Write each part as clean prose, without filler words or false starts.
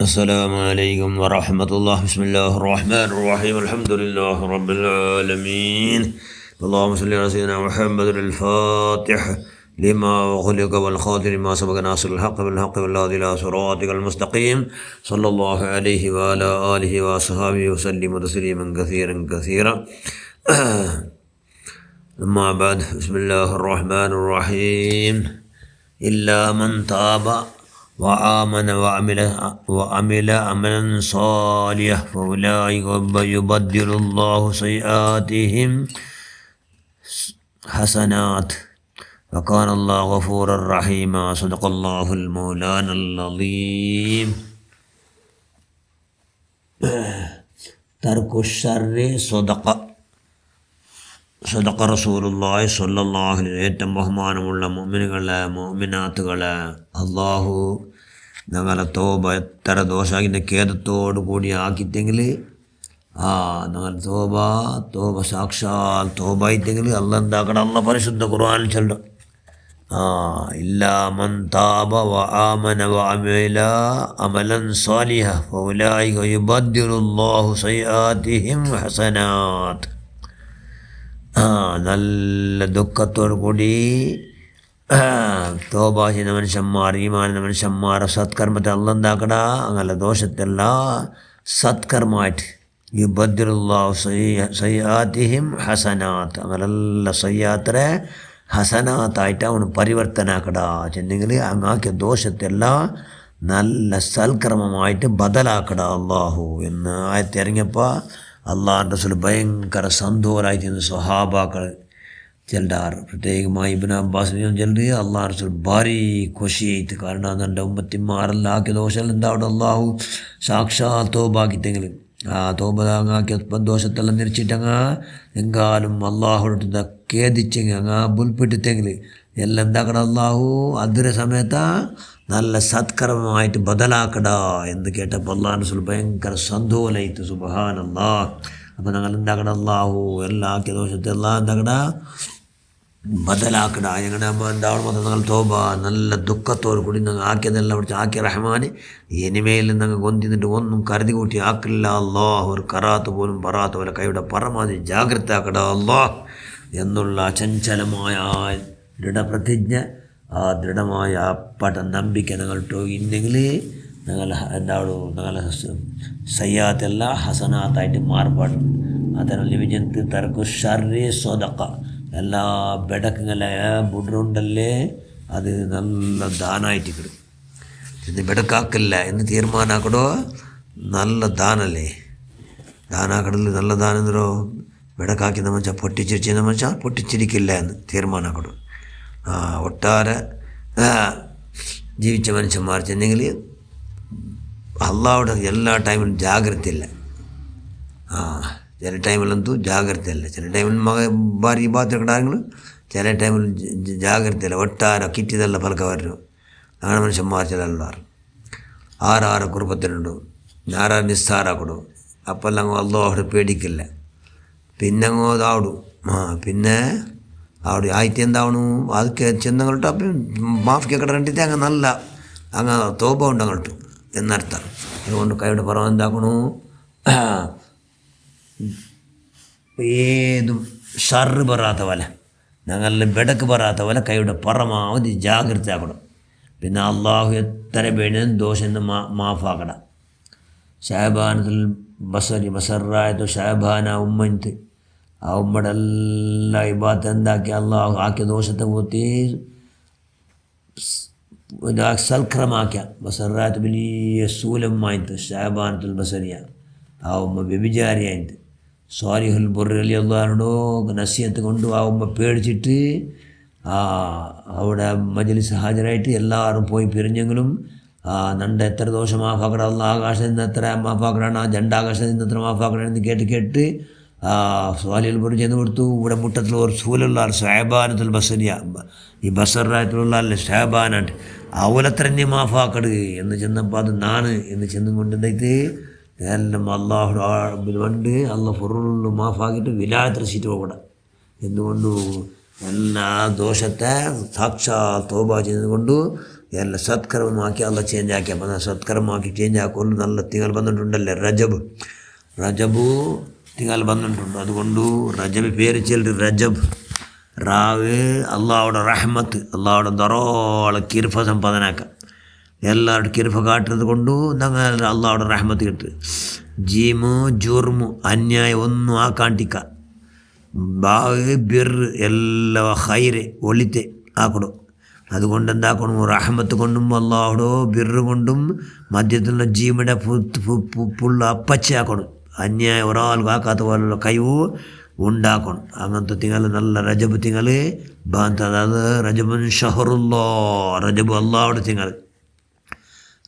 السلام عليكم ورحمة الله. بسم الله الرحمن الرحيم. الحمد لله رب العالمين. اللهم صل على سيدنا محمد الفاتح لما أغلق والخاتم لما سبق ناصر الحق بالحق والهادي إلى صراطك المستقيم صلى الله عليه وعلى آله وصحبه وسلم تسليما كثيرا كثيرا. أما بعد، بسم الله الرحمن الرحيم. إلا من تاب وآمن وعمل عملا صالحا فأولئك يبدل الله سيئاتهم حسنات وكان الله غفورا رحيما. صدق الله المولانا العظيم. ترك الشر صدقة. സദഖ റസൂലുള്ളാഹി സ്വല്ലല്ലാഹു അലൈഹി വസല്ലം. ഏറ്റവും ബഹുമാനമുള്ള മുഅ്മിനുകളെ മുഅ്മിനാത്തുകളെ, അള്ളാഹു ഞങ്ങളെ തോബ എത്ര ദോഷാക്കിൻ്റെ ഖേദത്തോടു കൂടി ആക്കിത്തെങ്കിൽ ഞങ്ങൾ തോബ സാക്ഷാൽ തോബായിത്തെങ്കിൽ അല്ല എന്താക്കണം, അല്ല പരിശുദ്ധ ഖുർആനിൽ ചൊല്ലും, ഇല്ലാ മൻ താബ വ ആമന വ അമില അമലൻ സാലിഹ ഫൗലൈക യുബദ്ദിലുല്ലാഹു സയ്യാതിഹിം ഹസനാത്ത്. നല്ല ദുഃഖത്തോടു കൂടി തോബ ചെയ്യുന്ന മനുഷ്യന്മാർ, ഈമാനുന്ന മനുഷ്യന്മാർ സത്കർമ്മത്തെ അല്ല എന്താക്കട, അങ്ങനെ ദോഷത്തെല്ലാം സത്കർമ്മമായിട്ട് യുബദ്ദിലുല്ലാഹു സയ്യാതിഹിം ഹസനാത്ത്, അങ്ങനെല്ല സയ്യാത്തരെ ഹസനാത്തായിട്ട് അവന് പരിവർത്തനാക്കട ചെന്നെങ്കിൽ അങ്ങാക്കിയ ദോഷത്തെല്ലാം നല്ല സൽക്കർമ്മമായിട്ട് ബദലാക്കട അള്ളാഹു എന്ന് ആയത്തിറങ്ങിയപ്പോൾ അള്ളാഹുൻ്റെ റസൂൽ ഭയങ്കര സന്തോഷമായിട്ട് സ്വഹാബാക്കൾ ചെല്ലാറ്. പ്രത്യേകമായി ഇബ്നു അബ്ബാസ് ചെല്ലി അള്ളാഹു റസൂൽ ഭാരി ഖുഷിയായിട്ട്, കാരണം എൻ്റെ ഉമ്മത്തിമാരെല്ലാം ആക്കിയ ദോഷം എന്താ അവിടെ അള്ളാഹു സാക്ഷാൽ തോബാക്കിത്തെങ്കിൽ തോബാക്കിയ ദോഷത്തെല്ലാം നിരച്ചിട്ടങ്ങ എങ്കാലും അള്ളാഹുടെ ഖേദിച്ചെങ്കിൽ അങ്ങ് ബുൽപ്പെട്ടിത്തെങ്കിൽ എല്ലാം എന്താക്കട അള്ളാഹു അതിരെ സമയത്ത് നല്ല സത്കർമ്മമായിട്ട് ബദലാക്കട എന്ന് കേട്ടപ്പോൾ അള്ളാഹു റസൂൽ ഭയങ്കര സന്തോഷമായിട്ട് സുബ്ഹാനല്ലാഹ്. അപ്പോൾ ഞങ്ങൾ എന്താക്കട അള്ളാഹു എല്ലാ ആക്കിയ ദോഷത്തെ എല്ലാം എന്താക്കട ബദലാക്കട. എങ്ങനെ എന്താവണം മാത്രം ഞങ്ങൾ തോബ നല്ല ദുഃഖത്തോടു കൂടി ഞങ്ങൾ ആക്കിയതെല്ലാം വിളിച്ച് ആക്കിയ റഹ്മാന് ഇനിമേൽ ഞങ്ങൾ കൊന്തിന്നിട്ട് ഒന്നും കരുതി കൂട്ടി ആക്കില്ല അള്ളാഹു. ഒരു കറാത്ത് പോലും പറാത്ത പോലെ കൈയുടെ പരമാവധി ജാഗ്രത ആക്കട അള്ളാഹ് എന്നുള്ള അചഞ്ചലമായ ദൃഢപ്രതിജ്ഞ, ആ ദൃഢമായ അപ്പട്ട നമ്പിക്ക ഞങ്ങൾട്ടോ ഇന്നെങ്കിൽ ഞങ്ങൾ എന്താണോ ഞങ്ങളെ സയ്യാത്തെല്ലാം ഹസനാത്തായിട്ട് മാറുപാടും. ಅದರಲ್ಲಿ ವಿಜಂತಿ ತರಕು ಶರ್ರಿ ಸೊದಕ ಎಲ್ಲ ಬೆಡಕಂಗಲ್ಲ ബുഡ്രുണ്ടല്ലേ അത് നല്ല ദാനായിട്ട് ഇന്ന് ബെടക്കാക്കില്ല എന്ന് തീരുമാനാക്കടോ, നല്ല ദാനല്ലേ ദാനാക്കടല് നല്ല ദാനം എന്നോ ബെടക്കാക്കിന്ന മനുഷ്യ പൊട്ടിച്ചിരിച്ചിരുന്ന മനുഷ്യ പൊട്ടിച്ചിരിക്കില്ല എന്ന് തീരുമാനാക്കടോ. ഒട്ടാരെ ജീവിച്ച മനുഷ്യന്മാർ ചെന്നെങ്കിൽ അള്ളാഹുടെ എല്ലാ ടൈമിലും ജാഗ്രത ഇല്ല. ചില ടൈമിലಂತೂ ജാഗ്രത ഇല്ല, ചില ടൈമിൽ ഭാര്യ ബാത്തിരക്കടാരെങ്കിലും ചില ടൈമിൽ ജാഗ്രത ഇല്ല. ഒട്ടാര കിറ്റിയതല്ല പലക്കവരും അങ്ങനെ മനുഷ്യന്മാർ ചില എല്ലാവരും ആറാറ് കുറുപ്പത്തിലുണ്ടോ, ആറാറ് നിസ്സാറാക്കിടും. അപ്പെല്ലാം അള്ളാഹുടെ പേടിക്കില്ല. പിന്നെ അങ്ങോ ഇതാവിടും. പിന്നെ അവിടെ ആയിട്ട് എന്താവണു ಅದಕ್ಕೆ ಚೆಂದങ്ങൾട്ട് അപ്പം മാഫ് കേക്കടണ്ടിട്ട് അങ്ങ് നല്ല അങ്ങ് തോപ ഉണ്ടങ്ങൾട്ടു എന്നർത്ഥം. അതുകൊണ്ട് കൈയുടെ പുറം എന്താക്കണു, ഏതും ഷർറ് പറയാത്ത പോലെ ഞങ്ങളിൽ ബെടക്ക് പറയാത്ത പോലെ കൈയുടെ പരമാവധി ജാഗ്രത ആക്കണം. പിന്നെ അള്ളാഹു എത്ര വേണം ദോഷം മാഫാക്കണം. ഷാബാനത്തുൽ ബസറായത്തോ ഷാബാന ഉമ്മൻത്ത് ആ ഉമ്മയുടെ എല്ലാ ഇബാത്ത് എന്താക്കി അള്ളാഹു ആക്കിയ ദോഷത്തെ കൂത്തി സൽക്രമാക്കിയ ബസറാത്ത് വലിയ ശൂലമായിട്ട് ഷാബാനത്തുൽ ബസറിയ ആ ഉമ്മ വ്യഭിചാരിയായിട്ട് സ്വാലിഹുൽ ബുർറലി അള്ളാഹിനോടോ നസീഹത്ത് കൊണ്ട് ആ ഉമ്മ പേടിച്ചിട്ട് അവിടെ മജ്ലിസ് ഹാജരായിട്ട് എല്ലാവരും പോയി പിരിഞ്ഞെങ്കിലും നണ്ട എത്ര ദോഷം മാഫാക്കട അള്ളാഹ് ആകാശത്ത് നിന്ന് എത്ര മാഫാക്കടാണ്, ജണ്ടാകാശത്ത് നിന്ന് എത്ര മാഫാക്കടാണെന്ന് കേട്ട് സ്വാലിഹുൽ ബുർറ ചെന്ന് കൊടുത്തു. ഇവിടെ മുട്ടത്തിൽ ഒരു സൂലുള്ള ഷാബാനത്തുൽ ബസറിയ, ഈ ബസറായത്തിലുള്ള ഷാബാനായിട്ട് അവലത്രന്നെ മാഫാക്കട് എന്ന് ചെന്നപ്പോൾ അത് നാണ് എന്ന് ചെന്നും കൊണ്ടെന്തായിട്ട് എല്ലാം അള്ളാഹു വണ്ട് അള്ള ഫുറുള്ളു മാഫാക്കിയിട്ട് വിലായത്ത് റസീറ്റ് പോകണം. എന്തുകൊണ്ടു എല്ലാ ദോഷത്തെ സാക്ഷാൽ തൗബ ചെയ്തുകൊണ്ട് ಎಲ್ಲ സത്കർമ്മമാക്കി അല്ല ചേഞ്ച് ആക്കി. അപ്പം സത്കർമ്മമാക്കി ചേഞ്ച് ആക്കുകൊണ്ട് നല്ല തിങ്കൾ വന്നിട്ടുണ്ടല്ലേ റജബ് തിങ്കൾ വന്നിട്ടുണ്ട്. അതുകൊണ്ട് റജബ് പേര് ചെല്ലു റജബ്. റാവ് അള്ളാഹുടെ റഹ്മത്ത്, അള്ളാഹുടെ ധാരാളം കിർഫ സമ്പാദനാക്കാം. എല്ലാവരുടെ കിർഫ കാട്ടുന്നത് കൊണ്ട് ഞങ്ങൾ അള്ളാഹുടെ റഹ്മത്ത് കിട്ടും. ജീമു ജുർമു അന്യായം ഒന്നും ആക്കാണ്ടിക്ക. ബാവ് ബിർ എല്ലാ ഹൈറ് ഒളിത്തെ ആക്കണം. അതുകൊണ്ട് എന്താക്കണം, റഹ്മത്ത് കൊണ്ടും അള്ളാഹുടോ ബിറ് കൊണ്ടും മധ്യത്തിലുള്ള ജീവയുടെ പുള്ള അപ്പച്ചയാക്കണം. അന്യായം ഒരാൾക്ക് ആക്കാത്ത പോലുള്ള കഴിവ് ഉണ്ടാക്കണം. അങ്ങനത്തെ തിങ്കൾ നല്ല റജബ് തിങ്കൾ അത് റജബുൻ ഷഹറുല്ലാ. റജബ് അള്ളാഹുടെ തിങ്കൾ,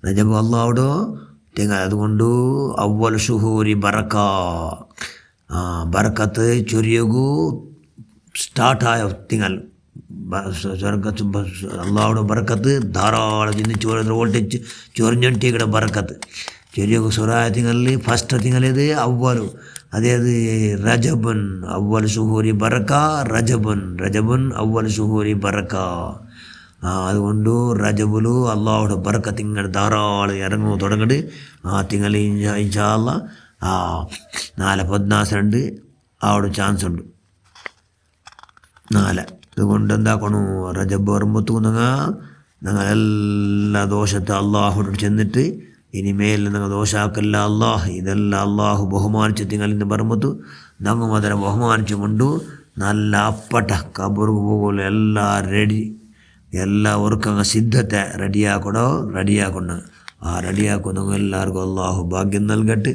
റജബ് അള്ളാഹുടെ തിങ്കൾ. അതുകൊണ്ട് അവ്വൽ ഷുഹൂരി ബറക്കത്ത് ചൊരിയകു സ്റ്റാർട്ടായ തിങ്കൾ. അള്ളാഹുടെ ബറക്കത്ത് ധാരാളം ഇന്ന് വോൾട്ടേജ് ചൊറിഞ്ഞിട്ടിയുടെ ബറക്കത്ത് ചൊരിയകു സുറായ തിങ്കളിൽ ഫസ്റ്റ് തിങ്കളിത് അവ്വലു. അതേത് റജബുൻ അവ്വൽ ഷുഹൂരി ബറക്ക. റജബുൻ അവ്വൽ ഷുഹൂരി ബറക്ക. അതുകൊണ്ട് റജബുലു അള്ളാഹുടെ ബറക്ക തിങ്കൾ ധാരാളം ഇറങ്ങും തുടങ്ങിട്ട് ആ തിങ്കൾ ഇൻഷാ അല്ലാഹ് 4/14 അവിടെ ചാൻസ് ഉണ്ട്. 4 അതുകൊണ്ട് എന്താക്കണം, റജബ് വരുമ്പോഴത്തേക്കും ഞങ്ങളെല്ലാ ദോഷത്തെ അള്ളാഹുടെ ചെന്നിട്ട് ഇനിമേൽ നിങ്ങൾ ദോഷാക്കല്ല അള്ളാഹ്. ഇതെല്ലാം അള്ളാഹു ബഹുമാനിച്ച് തിങ്ങളിന്ന് പറയുമ്പോൾ ഞങ്ങൾ അതിനെ ബഹുമാനിച്ചു കൊണ്ട് നല്ല അപ്പട്ട കബറുക്ക് പോകുമല്ലോ എല്ലാം റെഡി. എല്ലാവർക്കും അങ്ങ് സിദ്ധത്തെ റെഡിയാക്കണം. ആ റെഡിയാക്കുന്ന എല്ലാവർക്കും അള്ളാഹു ഭാഗ്യം നൽകട്ടെ.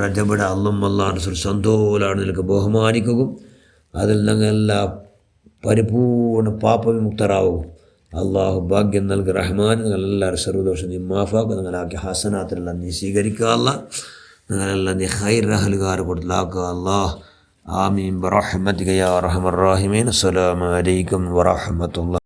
റജബിടെ അള്ളാഹു സന്തോഷമാണ് നിനക്ക് ബഹുമാനിക്കുകയും അതിൽ ഞങ്ങളെല്ലാം പരിപൂർണ്ണ പാപവിമുക്തരാവും. അള്ളാഹു ഭാഗ്യം നൽകി. റഹ്മാൻ നിങ്ങളെല്ലാവരും സർവ്വദോഷം നീ മാഫാക്കുക. നിങ്ങളാക്കി ഹസനാത്തിലെല്ലാം നീ സ്വീകരിക്കുക. അല്ലാഹ് നിങ്ങളെല്ലാം നീ ഖൈർ അഹ്ലുകാർ കൊടുത്തലാക്കുക. അല്ലാഹ് ആമീൻ ബിറഹ്മതിക യാ അർഹമർ റഹീമീൻ. അസ്സലാമു അലൈക്കും വറഹ്മത്തുള്ളാഹി.